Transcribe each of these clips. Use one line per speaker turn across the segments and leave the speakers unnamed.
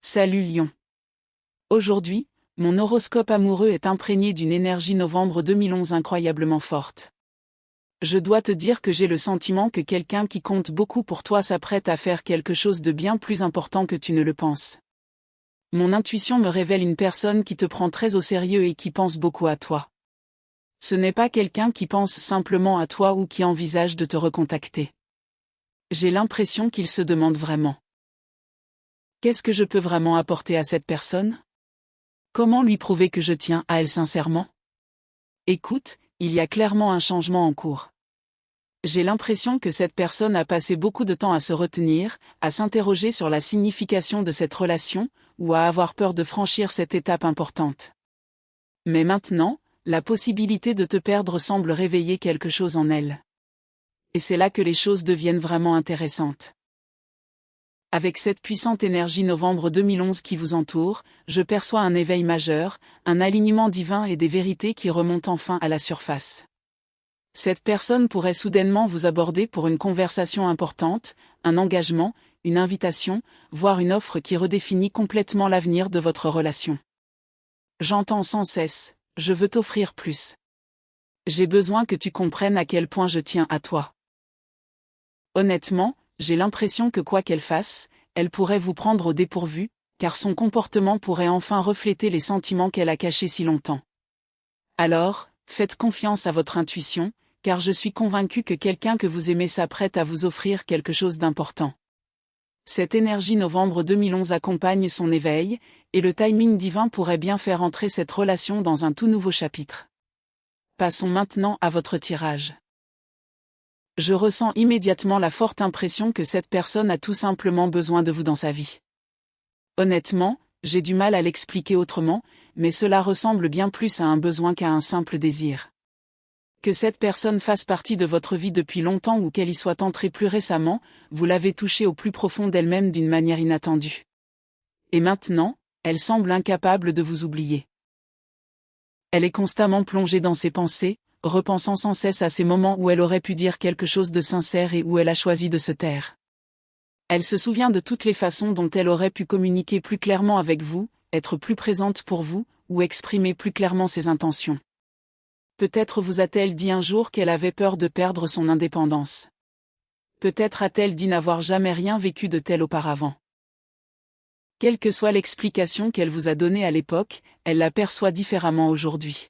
Salut Lion. Aujourd'hui, mon horoscope amoureux est imprégné d'une énergie novembre 2011 incroyablement forte. Je dois te dire que j'ai le sentiment que quelqu'un qui compte beaucoup pour toi s'apprête à faire quelque chose de bien plus important que tu ne le penses. Mon intuition me révèle une personne qui te prend très au sérieux et qui pense beaucoup à toi. Ce n'est pas quelqu'un qui pense simplement à toi ou qui envisage de te recontacter. J'ai l'impression qu'il se demande vraiment. Qu'est-ce que je peux vraiment apporter à cette personne? Comment lui prouver que je tiens à elle sincèrement? Écoute, il y a clairement un changement en cours. J'ai l'impression que cette personne a passé beaucoup de temps à se retenir, à s'interroger sur la signification de cette relation, ou à avoir peur de franchir cette étape importante. Mais maintenant, la possibilité de te perdre semble réveiller quelque chose en elle. Et c'est là que les choses deviennent vraiment intéressantes. Avec cette puissante énergie novembre 2011 qui vous entoure, je perçois un éveil majeur, un alignement divin et des vérités qui remontent enfin à la surface. Cette personne pourrait soudainement vous aborder pour une conversation importante, un engagement, une invitation, voire une offre qui redéfinit complètement l'avenir de votre relation. J'entends sans cesse, je veux t'offrir plus. J'ai besoin que tu comprennes à quel point je tiens à toi. Honnêtement, j'ai l'impression que quoi qu'elle fasse, elle pourrait vous prendre au dépourvu, car son comportement pourrait enfin refléter les sentiments qu'elle a cachés si longtemps. Alors, faites confiance à votre intuition, car je suis convaincu que quelqu'un que vous aimez s'apprête à vous offrir quelque chose d'important. Cette énergie novembre 2011 accompagne son éveil, et le timing divin pourrait bien faire entrer cette relation dans un tout nouveau chapitre. Passons maintenant à votre tirage. Je ressens immédiatement la forte impression que cette personne a tout simplement besoin de vous dans sa vie. Honnêtement, j'ai du mal à l'expliquer autrement, mais cela ressemble bien plus à un besoin qu'à un simple désir. Que cette personne fasse partie de votre vie depuis longtemps ou qu'elle y soit entrée plus récemment, vous l'avez touchée au plus profond d'elle-même d'une manière inattendue. Et maintenant, elle semble incapable de vous oublier. Elle est constamment plongée dans ses pensées, repensant sans cesse à ces moments où elle aurait pu dire quelque chose de sincère et où elle a choisi de se taire. Elle se souvient de toutes les façons dont elle aurait pu communiquer plus clairement avec vous, être plus présente pour vous, ou exprimer plus clairement ses intentions. Peut-être vous a-t-elle dit un jour qu'elle avait peur de perdre son indépendance. Peut-être a-t-elle dit n'avoir jamais rien vécu de tel auparavant. Quelle que soit l'explication qu'elle vous a donnée à l'époque, elle la perçoit différemment aujourd'hui.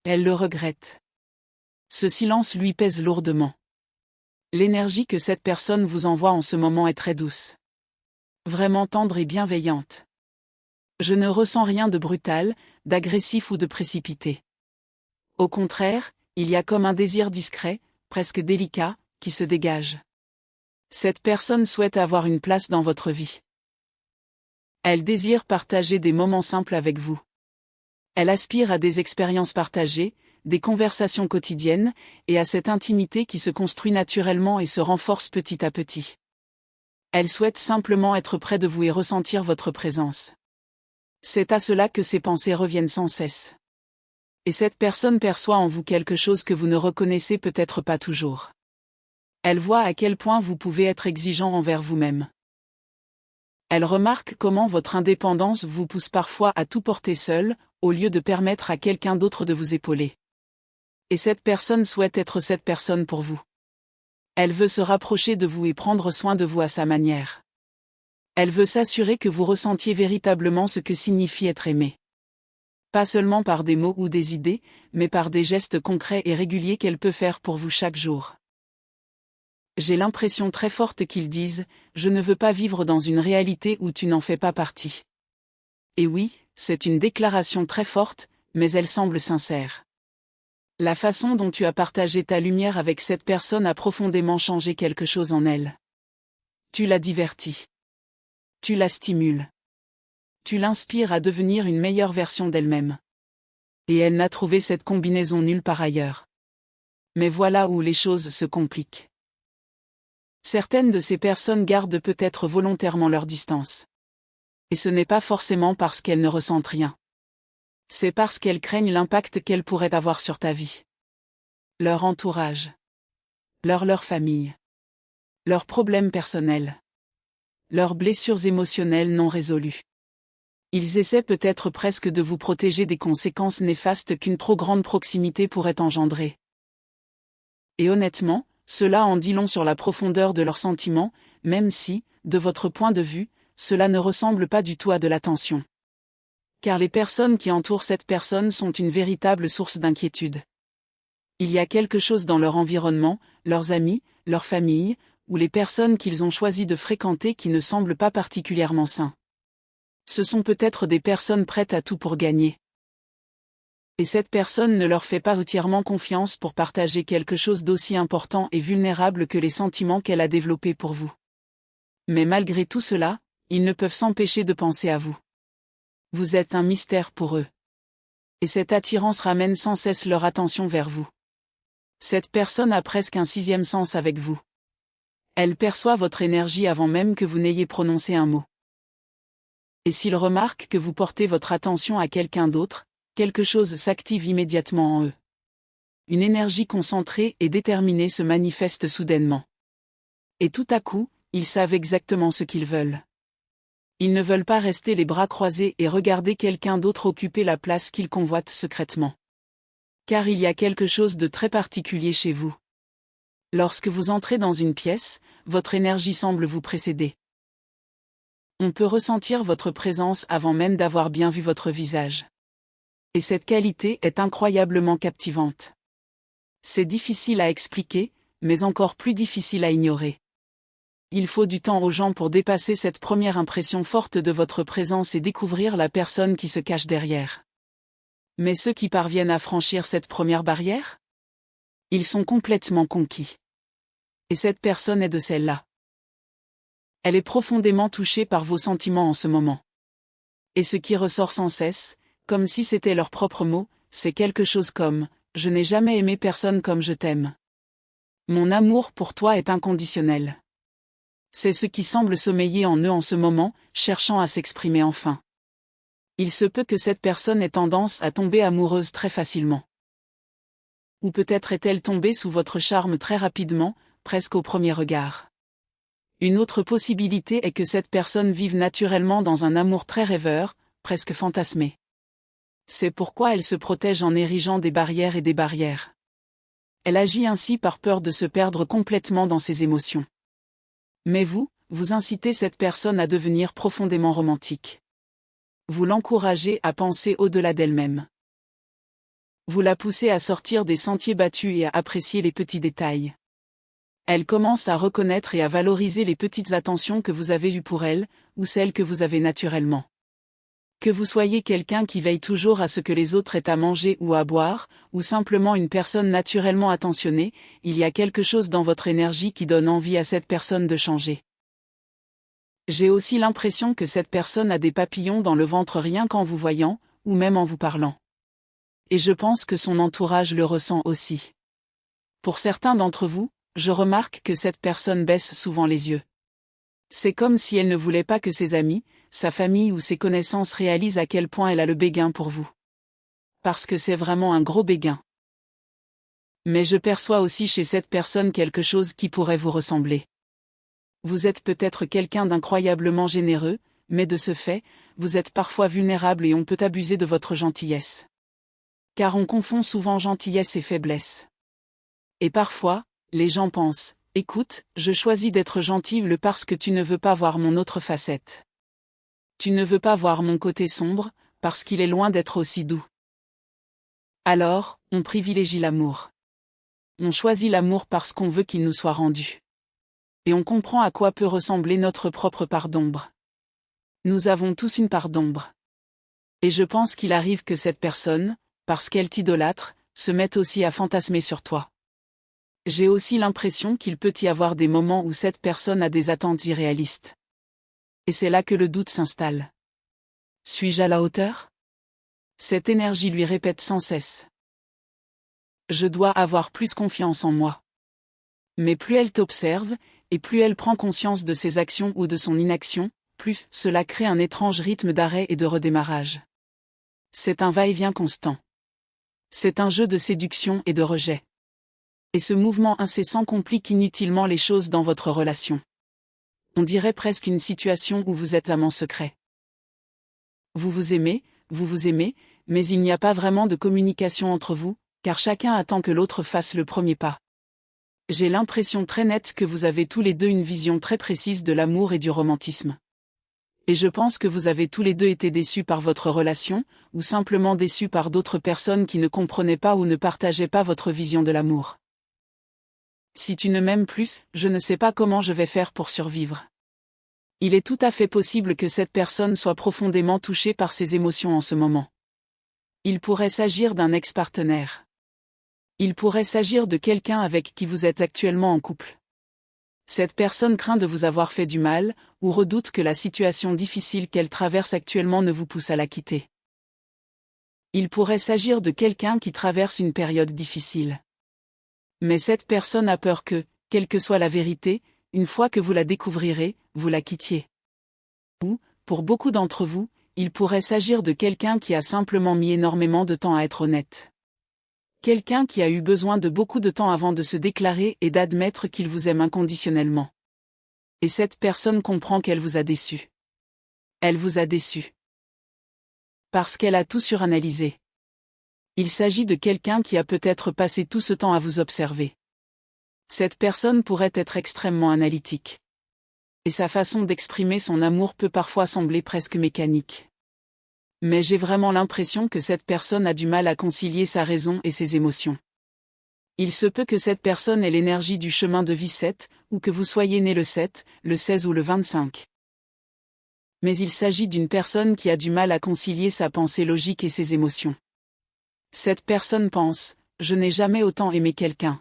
Elle le regrette. Ce silence lui pèse lourdement. L'énergie que cette personne vous envoie en ce moment est très douce. Vraiment tendre et bienveillante. Je ne ressens rien de brutal, d'agressif ou de précipité. Au contraire, il y a comme un désir discret, presque délicat, qui se dégage. Cette personne souhaite avoir une place dans votre vie. Elle désire partager des moments simples avec vous. Elle aspire à des expériences partagées, des conversations quotidiennes, et à cette intimité qui se construit naturellement et se renforce petit à petit. Elle souhaite simplement être près de vous et ressentir votre présence. C'est à cela que ses pensées reviennent sans cesse. Et cette personne perçoit en vous quelque chose que vous ne reconnaissez peut-être pas toujours. Elle voit à quel point vous pouvez être exigeant envers vous-même. Elle remarque comment votre indépendance vous pousse parfois à tout porter seul, au lieu de permettre à quelqu'un d'autre de vous épauler. Et cette personne souhaite être cette personne pour vous. Elle veut se rapprocher de vous et prendre soin de vous à sa manière. Elle veut s'assurer que vous ressentiez véritablement ce que signifie être aimé. Pas seulement par des mots ou des idées, mais par des gestes concrets et réguliers qu'elle peut faire pour vous chaque jour. J'ai l'impression très forte qu'ils disent « Je ne veux pas vivre dans une réalité où tu n'en fais pas partie ». Et oui, c'est une déclaration très forte, mais elle semble sincère. La façon dont tu as partagé ta lumière avec cette personne a profondément changé quelque chose en elle. Tu la divertis. Tu la stimules. Tu l'inspires à devenir une meilleure version d'elle-même. Et elle n'a trouvé cette combinaison nulle part ailleurs. Mais voilà où les choses se compliquent. Certaines de ces personnes gardent peut-être volontairement leur distance. Et ce n'est pas forcément parce qu'elles ne ressentent rien. C'est parce qu'elles craignent l'impact qu'elles pourraient avoir sur ta vie. Leur entourage. Leur famille. Leurs problèmes personnels. leurs blessures émotionnelles non résolues. Ils essaient peut-être presque de vous protéger des conséquences néfastes qu'une trop grande proximité pourrait engendrer. Et honnêtement, cela en dit long sur la profondeur de leurs sentiments, même si, de votre point de vue, cela ne ressemble pas du tout à de l'attention. Car les personnes qui entourent cette personne sont une véritable source d'inquiétude. Il y a quelque chose dans leur environnement, leurs amis, leur famille, ou les personnes qu'ils ont choisi de fréquenter qui ne semblent pas particulièrement sains. Ce sont peut-être des personnes prêtes à tout pour gagner. Et cette personne ne leur fait pas entièrement confiance pour partager quelque chose d'aussi important et vulnérable que les sentiments qu'elle a développés pour vous. Mais malgré tout cela, ils ne peuvent s'empêcher de penser à vous. Vous êtes un mystère pour eux. Et cette attirance ramène sans cesse leur attention vers vous. Cette personne a presque un sixième sens avec vous. Elle perçoit votre énergie avant même que vous n'ayez prononcé un mot. Et s'ils remarquent que vous portez votre attention à quelqu'un d'autre, quelque chose s'active immédiatement en eux. Une énergie concentrée et déterminée se manifeste soudainement. Et tout à coup, ils savent exactement ce qu'ils veulent. Ils ne veulent pas rester les bras croisés et regarder quelqu'un d'autre occuper la place qu'ils convoitent secrètement. Car il y a quelque chose de très particulier chez vous. Lorsque vous entrez dans une pièce, votre énergie semble vous précéder. On peut ressentir votre présence avant même d'avoir bien vu votre visage. Et cette qualité est incroyablement captivante. C'est difficile à expliquer, mais encore plus difficile à ignorer. Il faut du temps aux gens pour dépasser cette première impression forte de votre présence et découvrir la personne qui se cache derrière. Mais ceux qui parviennent à franchir cette première barrière? Ils sont complètement conquis. Et cette personne est de celle-là. Elle est profondément touchée par vos sentiments en ce moment. Et ce qui ressort sans cesse, comme si c'était leur propre mot, c'est quelque chose comme « Je n'ai jamais aimé personne comme je t'aime. Mon amour pour toi est inconditionnel. » C'est ce qui semble sommeiller en eux en ce moment, cherchant à s'exprimer enfin. Il se peut que cette personne ait tendance à tomber amoureuse très facilement. Ou peut-être est-elle tombée sous votre charme très rapidement, presque au premier regard. Une autre possibilité est que cette personne vive naturellement dans un amour très rêveur, presque fantasmé. C'est pourquoi elle se protège en érigeant des barrières et des barrières. Elle agit ainsi par peur de se perdre complètement dans ses émotions. Mais vous incitez cette personne à devenir profondément romantique. Vous l'encouragez à penser au-delà d'elle-même. Vous la poussez à sortir des sentiers battus et à apprécier les petits détails. Elle commence à reconnaître et à valoriser les petites attentions que vous avez eues pour elle, ou celles que vous avez naturellement. Que vous soyez quelqu'un qui veille toujours à ce que les autres aient à manger ou à boire, ou simplement une personne naturellement attentionnée, il y a quelque chose dans votre énergie qui donne envie à cette personne de changer. J'ai aussi l'impression que cette personne a des papillons dans le ventre rien qu'en vous voyant, ou même en vous parlant. Et je pense que son entourage le ressent aussi. Pour certains d'entre vous, je remarque que cette personne baisse souvent les yeux. C'est comme si elle ne voulait pas que ses amis, sa famille ou ses connaissances réalisent à quel point elle a le béguin pour vous. Parce que c'est vraiment un gros béguin. Mais je perçois aussi chez cette personne quelque chose qui pourrait vous ressembler. Vous êtes peut-être quelqu'un d'incroyablement généreux, mais de ce fait, vous êtes parfois vulnérable et on peut abuser de votre gentillesse. Car on confond souvent gentillesse et faiblesse. Et parfois, les gens pensent, écoute, je choisis d'être gentil parce que tu ne veux pas voir mon autre facette. Tu ne veux pas voir mon côté sombre, parce qu'il est loin d'être aussi doux. Alors, on privilégie l'amour. On choisit l'amour parce qu'on veut qu'il nous soit rendu. Et on comprend à quoi peut ressembler notre propre part d'ombre. Nous avons tous une part d'ombre. Et je pense qu'il arrive que cette personne, parce qu'elle t'idolâtre, se mette aussi à fantasmer sur toi. J'ai aussi l'impression qu'il peut y avoir des moments où cette personne a des attentes irréalistes. Et c'est là que le doute s'installe. Suis-je à la hauteur? Cette énergie lui répète sans cesse. Je dois avoir plus confiance en moi. Mais plus elle t'observe, et plus elle prend conscience de ses actions ou de son inaction, plus cela crée un étrange rythme d'arrêt et de redémarrage. C'est un va-et-vient constant. C'est un jeu de séduction et de rejet. Et ce mouvement incessant complique inutilement les choses dans votre relation. On dirait presque une situation où vous êtes amant secret. Vous vous aimez, mais il n'y a pas vraiment de communication entre vous, car chacun attend que l'autre fasse le premier pas. J'ai l'impression très nette que vous avez tous les deux une vision très précise de l'amour et du romantisme. Et je pense que vous avez tous les deux été déçus par votre relation, ou simplement déçus par d'autres personnes qui ne comprenaient pas ou ne partageaient pas votre vision de l'amour. Si tu ne m'aimes plus, je ne sais pas comment je vais faire pour survivre. Il est tout à fait possible que cette personne soit profondément touchée par ses émotions en ce moment. Il pourrait s'agir d'un ex-partenaire. Il pourrait s'agir de quelqu'un avec qui vous êtes actuellement en couple. Cette personne craint de vous avoir fait du mal, ou redoute que la situation difficile qu'elle traverse actuellement ne vous pousse à la quitter. Il pourrait s'agir de quelqu'un qui traverse une période difficile. Mais cette personne a peur que, quelle que soit la vérité, une fois que vous la découvrirez, vous la quittiez. Ou, pour beaucoup d'entre vous, il pourrait s'agir de quelqu'un qui a simplement mis énormément de temps à être honnête. Quelqu'un qui a eu besoin de beaucoup de temps avant de se déclarer et d'admettre qu'il vous aime inconditionnellement. Et cette personne comprend qu'elle vous a déçu. Elle vous a déçu. Parce qu'elle a tout suranalysé. Il s'agit de quelqu'un qui a peut-être passé tout ce temps à vous observer. Cette personne pourrait être extrêmement analytique. Et sa façon d'exprimer son amour peut parfois sembler presque mécanique. Mais j'ai vraiment l'impression que cette personne a du mal à concilier sa raison et ses émotions. Il se peut que cette personne ait l'énergie du chemin de vie 7, ou que vous soyez né le 7, le 16 ou le 25. Mais il s'agit d'une personne qui a du mal à concilier sa pensée logique et ses émotions. Cette personne pense, je n'ai jamais autant aimé quelqu'un.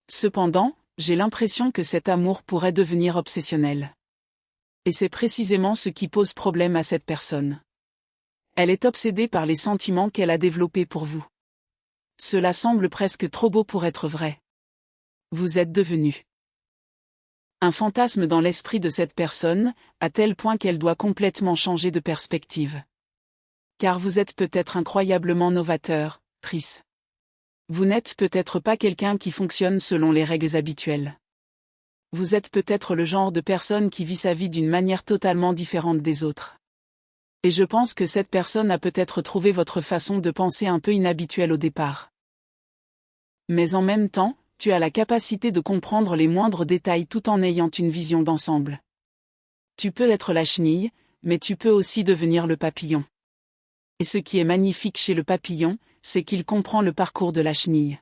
Cependant, j'ai l'impression que cet amour pourrait devenir obsessionnel. Et c'est précisément ce qui pose problème à cette personne. Elle est obsédée par les sentiments qu'elle a développés pour vous. Cela semble presque trop beau pour être vrai. Vous êtes devenu un fantasme dans l'esprit de cette personne, à tel point qu'elle doit complètement changer de perspective. Car vous êtes peut-être incroyablement novateur, Tris. Vous n'êtes peut-être pas quelqu'un qui fonctionne selon les règles habituelles. Vous êtes peut-être le genre de personne qui vit sa vie d'une manière totalement différente des autres. Et je pense que cette personne a peut-être trouvé votre façon de penser un peu inhabituelle au départ. Mais en même temps, tu as la capacité de comprendre les moindres détails tout en ayant une vision d'ensemble. Tu peux être la chenille, mais tu peux aussi devenir le papillon. Et ce qui est magnifique chez le papillon, c'est qu'il comprend le parcours de la chenille.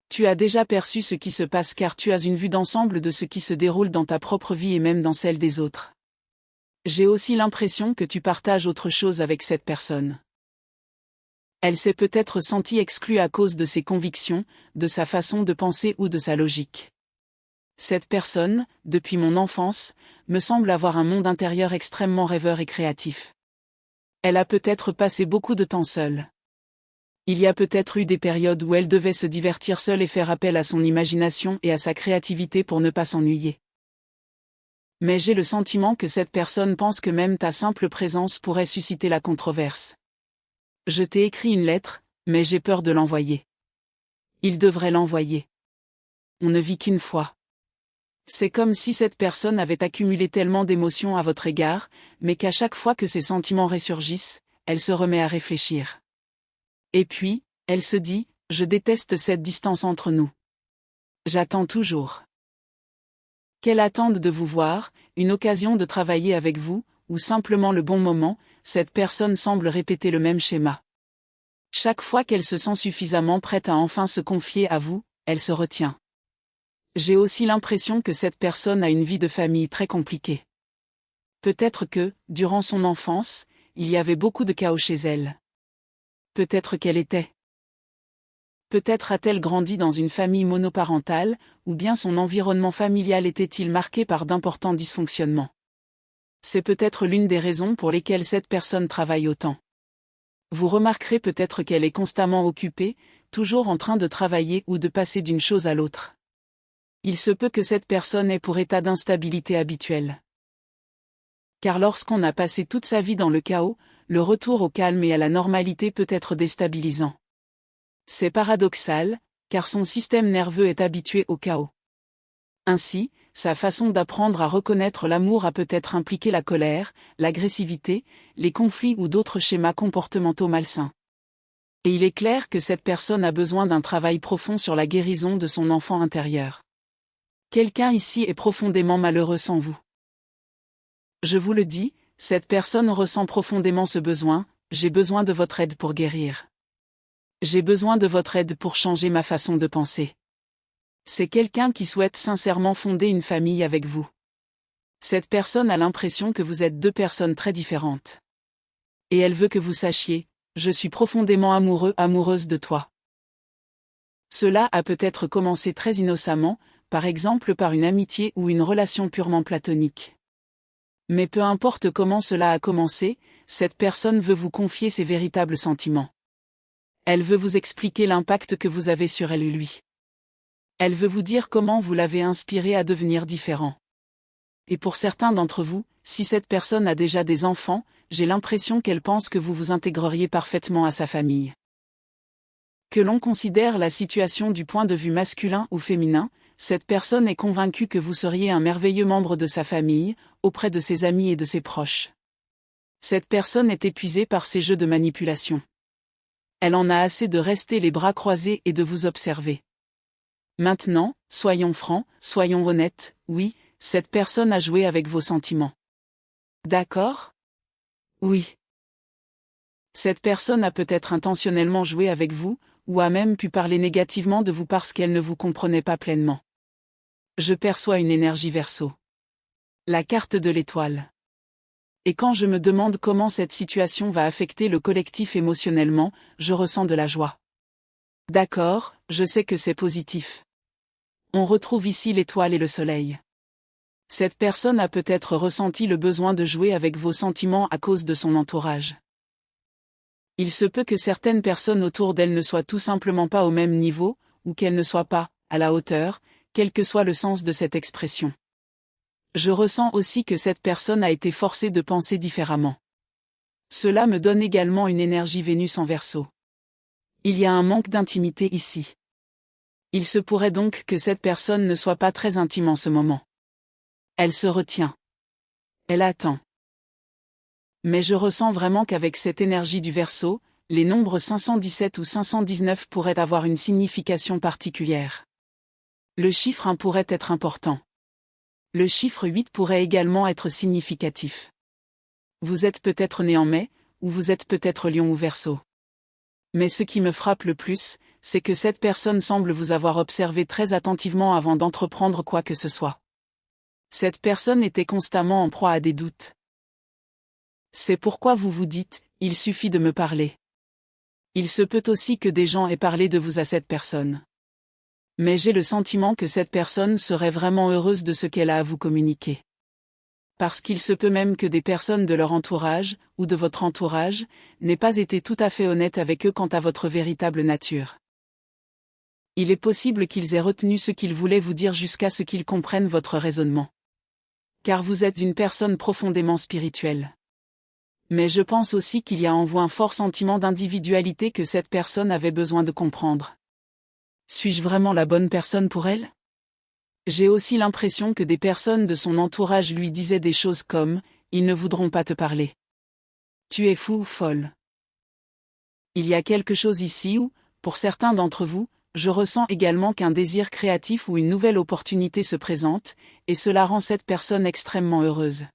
Tu as déjà perçu ce qui se passe car tu as une vue d'ensemble de ce qui se déroule dans ta propre vie et même dans celle des autres. J'ai aussi l'impression que tu partages autre chose avec cette personne. Elle s'est peut-être sentie exclue à cause de ses convictions, de sa façon de penser ou de sa logique. Cette personne, depuis mon enfance, me semble avoir un monde intérieur extrêmement rêveur et créatif. Elle a peut-être passé beaucoup de temps seule. Il y a peut-être eu des périodes où elle devait se divertir seule et faire appel à son imagination et à sa créativité pour ne pas s'ennuyer. Mais j'ai le sentiment que cette personne pense que même ta simple présence pourrait susciter la controverse. Je t'ai écrit une lettre, mais j'ai peur de l'envoyer. Il devrait l'envoyer. On ne vit qu'une fois. C'est comme si cette personne avait accumulé tellement d'émotions à votre égard, mais qu'à chaque fois que ses sentiments ressurgissent, elle se remet à réfléchir. Et puis, elle se dit, je déteste cette distance entre nous. J'attends toujours. Qu'elle attende de vous voir, une occasion de travailler avec vous, ou simplement le bon moment, cette personne semble répéter le même schéma. Chaque fois qu'elle se sent suffisamment prête à enfin se confier à vous, elle se retient. J'ai aussi l'impression que cette personne a une vie de famille très compliquée. Peut-être que, durant son enfance, il y avait beaucoup de chaos chez elle. Peut-être qu'elle était. Peut-être a-t-elle grandi dans une famille monoparentale, ou bien son environnement familial était-il marqué par d'importants dysfonctionnements. C'est peut-être l'une des raisons pour lesquelles cette personne travaille autant. Vous remarquerez peut-être qu'elle est constamment occupée, toujours en train de travailler ou de passer d'une chose à l'autre. Il se peut que cette personne ait pour état d'instabilité habituelle. Car lorsqu'on a passé toute sa vie dans le chaos, le retour au calme et à la normalité peut être déstabilisant. C'est paradoxal, car son système nerveux est habitué au chaos. Ainsi, sa façon d'apprendre à reconnaître l'amour a peut-être impliqué la colère, l'agressivité, les conflits ou d'autres schémas comportementaux malsains. Et il est clair que cette personne a besoin d'un travail profond sur la guérison de son enfant intérieur. Quelqu'un ici est profondément malheureux sans vous. Je vous le dis, cette personne ressent profondément ce besoin, j'ai besoin de votre aide pour guérir. J'ai besoin de votre aide pour changer ma façon de penser. C'est quelqu'un qui souhaite sincèrement fonder une famille avec vous. Cette personne a l'impression que vous êtes deux personnes très différentes. Et elle veut que vous sachiez, je suis profondément amoureux, amoureuse de toi. Cela a peut-être commencé très innocemment, par exemple par une amitié ou une relation purement platonique. Mais peu importe comment cela a commencé, cette personne veut vous confier ses véritables sentiments. Elle veut vous expliquer l'impact que vous avez sur elle et lui. Elle veut vous dire comment vous l'avez inspiré à devenir différent. Et pour certains d'entre vous, si cette personne a déjà des enfants, j'ai l'impression qu'elle pense que vous vous intégreriez parfaitement à sa famille. Que l'on considère la situation du point de vue masculin ou féminin, cette personne est convaincue que vous seriez un merveilleux membre de sa famille, auprès de ses amis et de ses proches. Cette personne est épuisée par ces jeux de manipulation. Elle en a assez de rester les bras croisés et de vous observer. Maintenant, soyons francs, soyons honnêtes, oui, cette personne a joué avec vos sentiments. D'accord ? Oui. Cette personne a peut-être intentionnellement joué avec vous, ou a même pu parler négativement de vous parce qu'elle ne vous comprenait pas pleinement. Je perçois une énergie Verseau. La carte de l'étoile. Et quand je me demande comment cette situation va affecter le collectif émotionnellement, je ressens de la joie. D'accord, je sais que c'est positif. On retrouve ici l'étoile et le soleil. Cette personne a peut-être ressenti le besoin de jouer avec vos sentiments à cause de son entourage. Il se peut que certaines personnes autour d'elle ne soient tout simplement pas au même niveau, ou qu'elles ne soient pas à la hauteur, quel que soit le sens de cette expression. Je ressens aussi que cette personne a été forcée de penser différemment. Cela me donne également une énergie Vénus en Verseau. Il y a un manque d'intimité ici. Il se pourrait donc que cette personne ne soit pas très intime en ce moment. Elle se retient. Elle attend. Mais je ressens vraiment qu'avec cette énergie du Verseau, les nombres 517 ou 519 pourraient avoir une signification particulière. Le chiffre 1 pourrait être important. Le chiffre 8 pourrait également être significatif. Vous êtes peut-être né en mai, ou vous êtes peut-être Lion ou Verseau. Mais ce qui me frappe le plus, c'est que cette personne semble vous avoir observé très attentivement avant d'entreprendre quoi que ce soit. Cette personne était constamment en proie à des doutes. C'est pourquoi vous vous dites, il suffit de me parler. Il se peut aussi que des gens aient parlé de vous à cette personne. Mais j'ai le sentiment que cette personne serait vraiment heureuse de ce qu'elle a à vous communiquer. Parce qu'il se peut même que des personnes de leur entourage, ou de votre entourage, n'aient pas été tout à fait honnêtes avec eux quant à votre véritable nature. Il est possible qu'ils aient retenu ce qu'ils voulaient vous dire jusqu'à ce qu'ils comprennent votre raisonnement. Car vous êtes une personne profondément spirituelle. Mais je pense aussi qu'il y a en vous un fort sentiment d'individualité que cette personne avait besoin de comprendre. Suis-je vraiment la bonne personne pour elle ? J'ai aussi l'impression que des personnes de son entourage lui disaient des choses comme « Ils ne voudront pas te parler. Tu es fou ou folle. » Il y a quelque chose ici où, pour certains d'entre vous, je ressens également qu'un désir créatif ou une nouvelle opportunité se présente, et cela rend cette personne extrêmement heureuse.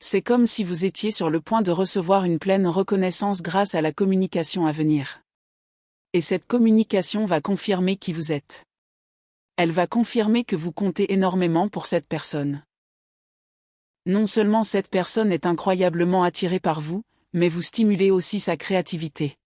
C'est comme si vous étiez sur le point de recevoir une pleine reconnaissance grâce à la communication à venir. Et cette communication va confirmer qui vous êtes. Elle va confirmer que vous comptez énormément pour cette personne. Non seulement cette personne est incroyablement attirée par vous, mais vous stimulez aussi sa créativité.